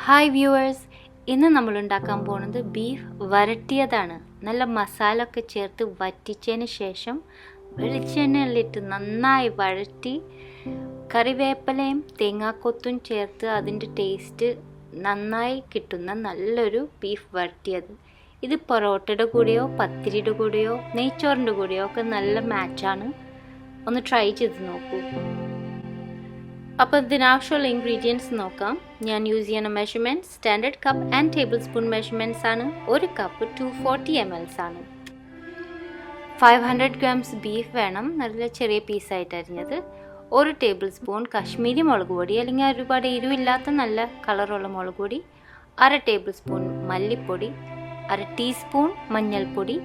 Hi viewers, ഇന്ന് നമ്മൾ ഉണ്ടാക്കാൻ പോകുന്നത് ബീഫ് വരട്ടിയതാണ്. നല്ല മസാല ഒക്കെ ചേർത്ത് വറ്റിച്ചതിന് ശേഷം വെളിച്ചെണ്ണയിലിട്ട് നന്നായി വഴറ്റി കറിവേപ്പിലയും തേങ്ങാക്കൊത്തും ചേർത്ത് അതിൻ്റെ ടേസ്റ്റ് നന്നായി കിട്ടുന്ന നല്ലൊരു ബീഫ് വരട്ടിയത്. ഇത് പൊറോട്ടയുടെ കൂടെയോ പത്തിരിയുടെ കൂടെയോ നെയ്ച്ചോറിൻ്റെ കൂടെയോ ഒക്കെ നല്ല മാച്ചാണ്. ഒന്ന് ട്രൈ ചെയ്ത് നോക്കൂ. അപ്പോൾ ഇതിനാവശ്യമുള്ള ഇൻഗ്രീഡിയൻസ് നോക്കാം. ഞാൻ യൂസ് ചെയ്യുന്ന measurements standard cup and table spoon measurements ആണ്. ഒരു കപ്പ് 240 ml ആണ്. 500 ഗ്രാംസ് ബീഫ് വേണം, നല്ല ചെറിയ പീസായിട്ട് അരിഞ്ഞത്. 1 ടേബിൾ സ്പൂൺ കാശ്മീരി മുളക് പൊടി, അല്ലെങ്കിൽ ഒരുപാട് എരിവില്ലാത്ത നല്ല കളറുള്ള മുളക് പൊടി. 1/2 ടേബിൾ സ്പൂൺ മല്ലിപ്പൊടി, 1/2 ടീസ്പൂൺ മഞ്ഞൾപ്പൊടി,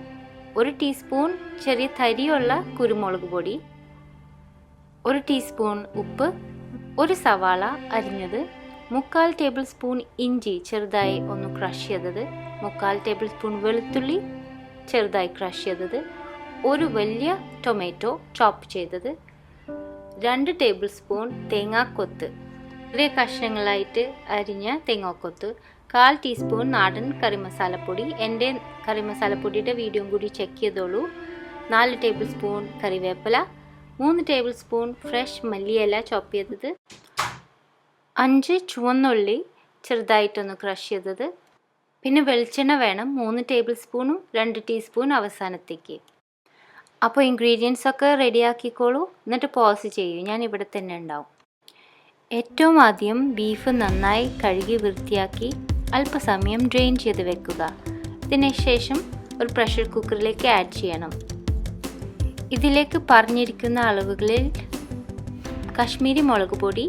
1 ടീസ്പൂൺ ചെറിയ തരിയുള്ള കുരുമുളക് പൊടി, 1 ടീസ്പൂൺ ഉപ്പ്, 1 സവാള അരിഞ്ഞത്, 3/4 ടേബിൾ സ്പൂൺ ഇഞ്ചി ചെറുതായി ഒന്ന് ക്രഷ് ചെയ്തത്, 3/4 ടേബിൾ സ്പൂൺ വെളുത്തുള്ളി ചെറുതായി ക്രഷ് ചെയ്തത്, 1 വലിയ ടൊമാറ്റോ ചോപ്പ് ചെയ്തത്, 2 ടേബിൾ സ്പൂൺ തേങ്ങാക്കൊത്ത് ചെറിയ കഷ്ണങ്ങളായിട്ട് അരിഞ്ഞ തേങ്ങാക്കൊത്ത്, 1/4 ടീസ്പൂൺ നാടൻ കറി മസാലപ്പൊടി. എൻ്റെ കറി മസാലപ്പൊടിയുടെ വീഡിയോ കൂടി ചെക്ക് ചെയ്തോളൂ. 4 ടേബിൾ സ്പൂൺ കറിവേപ്പില, 3 ടേബിൾ സ്പൂൺ ഫ്രഷ് മല്ലിയില ചോപ്പ് ചെയ്തത്, 5 ചുവന്നുള്ളി ചെറുതായിട്ടൊന്ന് ക്രഷ് ചെയ്തത്. പിന്നെ വെളിച്ചെണ്ണ വേണം, 3 ടേബിൾ സ്പൂണും 2 ടീസ്പൂൺ അവസാനത്തേക്ക്. അപ്പോൾ ഇൻഗ്രീഡിയൻസ് ഒക്കെ റെഡിയാക്കിക്കോളൂ, എന്നിട്ട് പോസ് ചെയ്യൂ. ഞാൻ ഇവിടെ തന്നെ ഉണ്ടാവും. ഏറ്റവും ആദ്യം ബീഫ് നന്നായി കഴുകി വൃത്തിയാക്കി അല്പസമയം ഡ്രെയിൻ ചെയ്ത് വെക്കുക. ഇതിന് ശേഷം ഒരു പ്രഷർ കുക്കറിലേക്ക് ആഡ് ചെയ്യണം. ഇതിലേക്ക് പറഞ്ഞിരിക്കുന്ന അളവുകളിൽ കാശ്മീരി മുളക് പൊടി,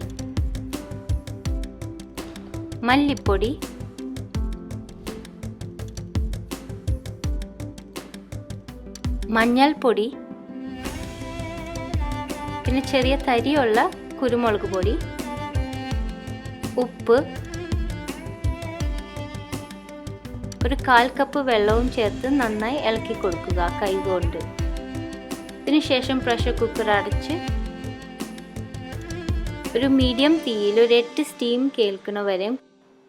മല്ലിപ്പൊടി, മഞ്ഞൾപ്പൊടി, പിന്നെ ചെറിയ തരിയുള്ള കുരുമുളക് പൊടി, ഉപ്പ്, 1/4 കപ്പ് വെള്ളവും ചേർത്ത് നന്നായി ഇളക്കി കൊടുക്കുക കൈകൊണ്ട്. ഇതിനുശേഷം പ്രഷർ കുക്കർ അടച്ച് ഒരു മീഡിയം തീയിൽ ഒരു 8 സ്റ്റീം കേൾക്കുന്ന വരെ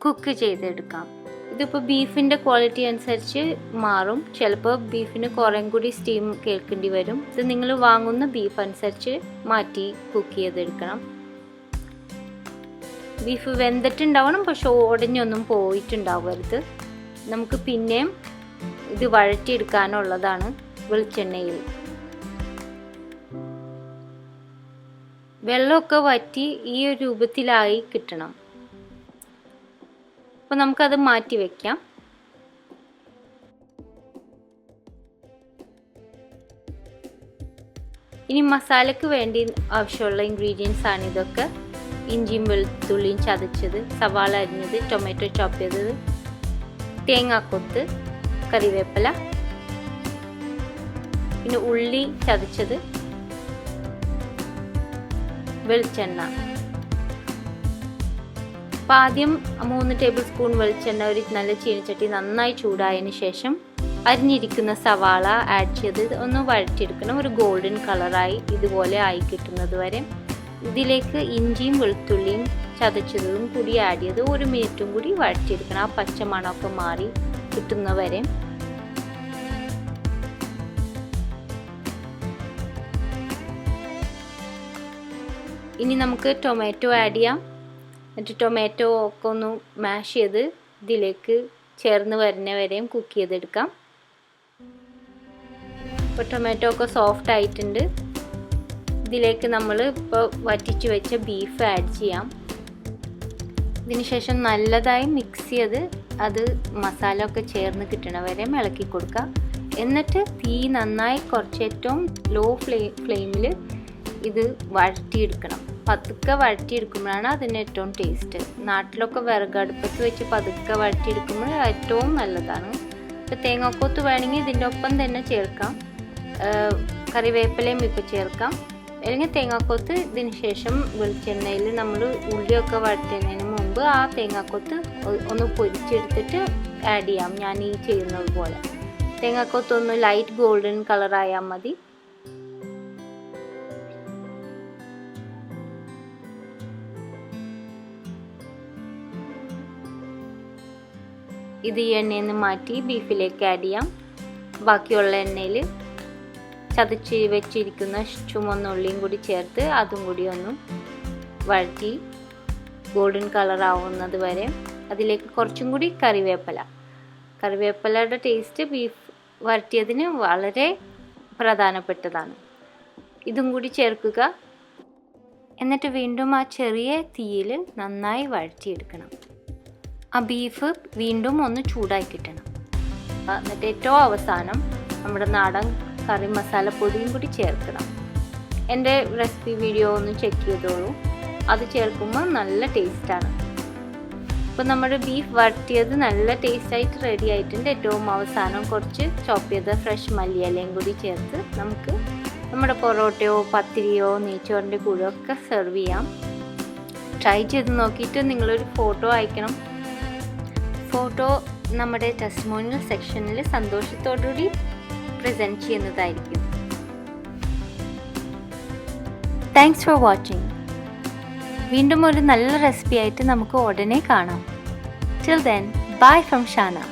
കുക്ക് ചെയ്തെടുക്കാം. ഇതിപ്പോൾ ബീഫിൻ്റെ ക്വാളിറ്റി അനുസരിച്ച് മാറും. ചിലപ്പോൾ ബീഫിന് കുറേ കൂടി സ്റ്റീം കേൾക്കേണ്ടി വരും. ഇത് നിങ്ങൾ വാങ്ങുന്ന ബീഫ് അനുസരിച്ച് മാറ്റി കുക്ക് ചെയ്തെടുക്കണം. ബീഫ് വെന്തിട്ടുണ്ടാവണം, പക്ഷെ ഉടഞ്ഞൊന്നും പോയിട്ടുണ്ടാവരുത്. നമുക്ക് പിന്നെയും ഇത് വഴറ്റിയെടുക്കാനുള്ളതാണ് വെളിച്ചെണ്ണയിൽ. വെള്ളമൊക്കെ വറ്റി ഈ ഒരു രൂപത്തിലായി കിട്ടണം. അപ്പോൾ നമുക്കത് മാറ്റി വയ്ക്കാം. ഇനി മസാലയ്ക്ക് വേണ്ടി ആവശ്യമുള്ള ഇൻഗ്രീഡിയൻസ് ആണ് ഇതൊക്കെ. ഇഞ്ചിയും വെളുത്തുള്ളിയും ചതച്ചത്, സവാള അരിഞ്ഞത്, ടൊമാറ്റോ ചോപ്പ് ചെയ്തത്, തേങ്ങാക്കൊത്ത്, കറിവേപ്പില, പിന്നെ ഉള്ളി ചതച്ചത്, വെളിച്ചെണ്ണ. അപ്പം ആദ്യം 3 ടേബിൾ സ്പൂൺ വെളിച്ചെണ്ണ ഒരു നല്ല ചീനച്ചട്ടി നന്നായി ചൂടായതിന് ശേഷം അരിഞ്ഞിരിക്കുന്ന സവാള ആഡ് ചെയ്ത് ഒന്ന് വഴറ്റിയെടുക്കണം. ഒരു ഗോൾഡൻ കളറായി ഇതുപോലെ ആയി കിട്ടുന്നത് വരെ. ഇതിലേക്ക് ഇഞ്ചിയും വെളുത്തുള്ളിയും ചതച്ചതും കൂടി ആഡ് ചെയ്ത് 1 മിനിറ്റും കൂടി വഴറ്റിയെടുക്കണം. ആ പച്ചമണമൊക്കെ മാറി കിട്ടുന്നവരെ. ഇനി നമുക്ക് ടൊമാറ്റോ ആഡ് ചെയ്യാം. എന്നിട്ട് ടൊമാറ്റോ ഒക്കെ ഒന്ന് മാഷ് ചെയ്ത് ഇതിലേക്ക് ചേർന്ന് വരുന്ന വരെയും കുക്ക് ചെയ്തെടുക്കാം. ഇപ്പോൾ ടൊമാറ്റോ ഒക്കെ സോഫ്റ്റ് ആയിട്ടുണ്ട്. ഇതിലേക്ക് നമ്മൾ ഇപ്പോൾ വറ്റിച്ച് വെച്ച ബീഫ് ആഡ് ചെയ്യാം. ഇതിന് ശേഷം നല്ലതായി മിക്സ് ചെയ്ത് അത് മസാല ഒക്കെ ചേർന്ന് കിട്ടണ വരെ ഇളക്കി കൊടുക്കുക. എന്നിട്ട് തീ നന്നായി കുറച്ച് ഏറ്റവും ലോ ഫ്ലെയിമിൽ ഇത് വഴറ്റിയെടുക്കണം. പതുക്കെ വഴറ്റിയെടുക്കുമ്പോഴാണ് അതിന് ഏറ്റവും ടേസ്റ്റ്. നാട്ടിലൊക്കെ വിറകടുപ്പത്ത് വെച്ച് പതുക്കെ വഴറ്റിയെടുക്കുമ്പോൾ ഏറ്റവും നല്ലതാണ്. ഇപ്പോൾ തേങ്ങാക്കൊത്ത് വേണമെങ്കിൽ ഇതിൻ്റെ ഒപ്പം തന്നെ ചേർക്കാം. കറിവേപ്പിലയും ഇപ്പോൾ ചേർക്കാം. അല്ലെങ്കിൽ തേങ്ങാക്കൊത്ത് ഇതിന് ശേഷം വെളിച്ചെണ്ണയിൽ നമ്മൾ ഉള്ളിയൊക്കെ വഴറ്റുന്നതിന് മുമ്പ് ആ തേങ്ങാക്കൊത്ത് ഒന്ന് പൊരിച്ചെടുത്തിട്ട് ആഡ് ചെയ്യാം. ഞാൻ ഈ ചെയ്യുന്നത് പോലെ. തേങ്ങാക്കൊത്ത് ഒന്ന് ലൈറ്റ് ഗോൾഡൻ കളറായാൽ മതി. ഇത് ഈ എണ്ണയിൽ നിന്ന് മാറ്റി ബീഫിലേക്ക് ആഡ് ചെയ്യാം. ബാക്കിയുള്ള എണ്ണയിൽ ചതച്ച് വെച്ചിരിക്കുന്ന ചുമന്ന ഉള്ളിയും കൂടി ചേർത്ത് അതും കൂടി ഒന്ന് വഴറ്റി ഗോൾഡൻ കളർ ആവുന്നത് വരെ അതിലേക്ക് കുറച്ചും കൂടി കറിവേപ്പിലയുടെ ടേസ്റ്റ് ബീഫ് വരട്ടിയതിന് വളരെ പ്രധാനപ്പെട്ടതാണ്. ഇതും കൂടി ചേർക്കുക. എന്നിട്ട് വീണ്ടും ആ ചെറിയ തീയിൽ നന്നായി വഴറ്റിയെടുക്കണം. ആ ബീഫ് വീണ്ടും ഒന്ന് ചൂടായി കിട്ടണം. എന്നിട്ട് ഏറ്റവും അവസാനം നമ്മുടെ നാടൻ കറി മസാലപ്പൊടിയും കൂടി ചേർക്കണം. എൻ്റെ റെസിപ്പി വീഡിയോ ഒന്ന് ചെക്ക് ചെയ്തോളൂ. അത് ചേർക്കുമ്പോൾ നല്ല ടേസ്റ്റാണ്. ഇപ്പോൾ നമ്മുടെ ബീഫ് വരട്ടിയത് നല്ല ടേസ്റ്റായിട്ട് റെഡി ആയിട്ടുണ്ട്. ഏറ്റവും അവസാനം കുറച്ച് ചോപ്പ് ചെയ്ത ഫ്രഷ് മല്ലിയിലയും കൂടി ചേർത്ത് നമുക്ക് നമ്മുടെ പൊറോട്ടയോ പത്തിരിയോ നെയ്ച്ചോറിൻ്റെ കൂടെ ഒക്കെ സെർവ് ചെയ്യാം. ട്രൈ ചെയ്ത് നോക്കിയിട്ട് നിങ്ങളൊരു ഫോട്ടോ അയക്കണം. ഫോട്ടോ നമ്മുടെ ടെസ്റ്റിമോണിയൽ സെക്ഷനിൽ സന്തോഷത്തോടുകൂടി പ്രസൻറ്റ് ചെയ്യുന്നതായിരിക്കും. Thanks for watching. വീണ്ടും ഒരു നല്ല റെസിപ്പി ആയിട്ട് നമുക്ക് ഉടനെ കാണാം. Till then, bye from Shana.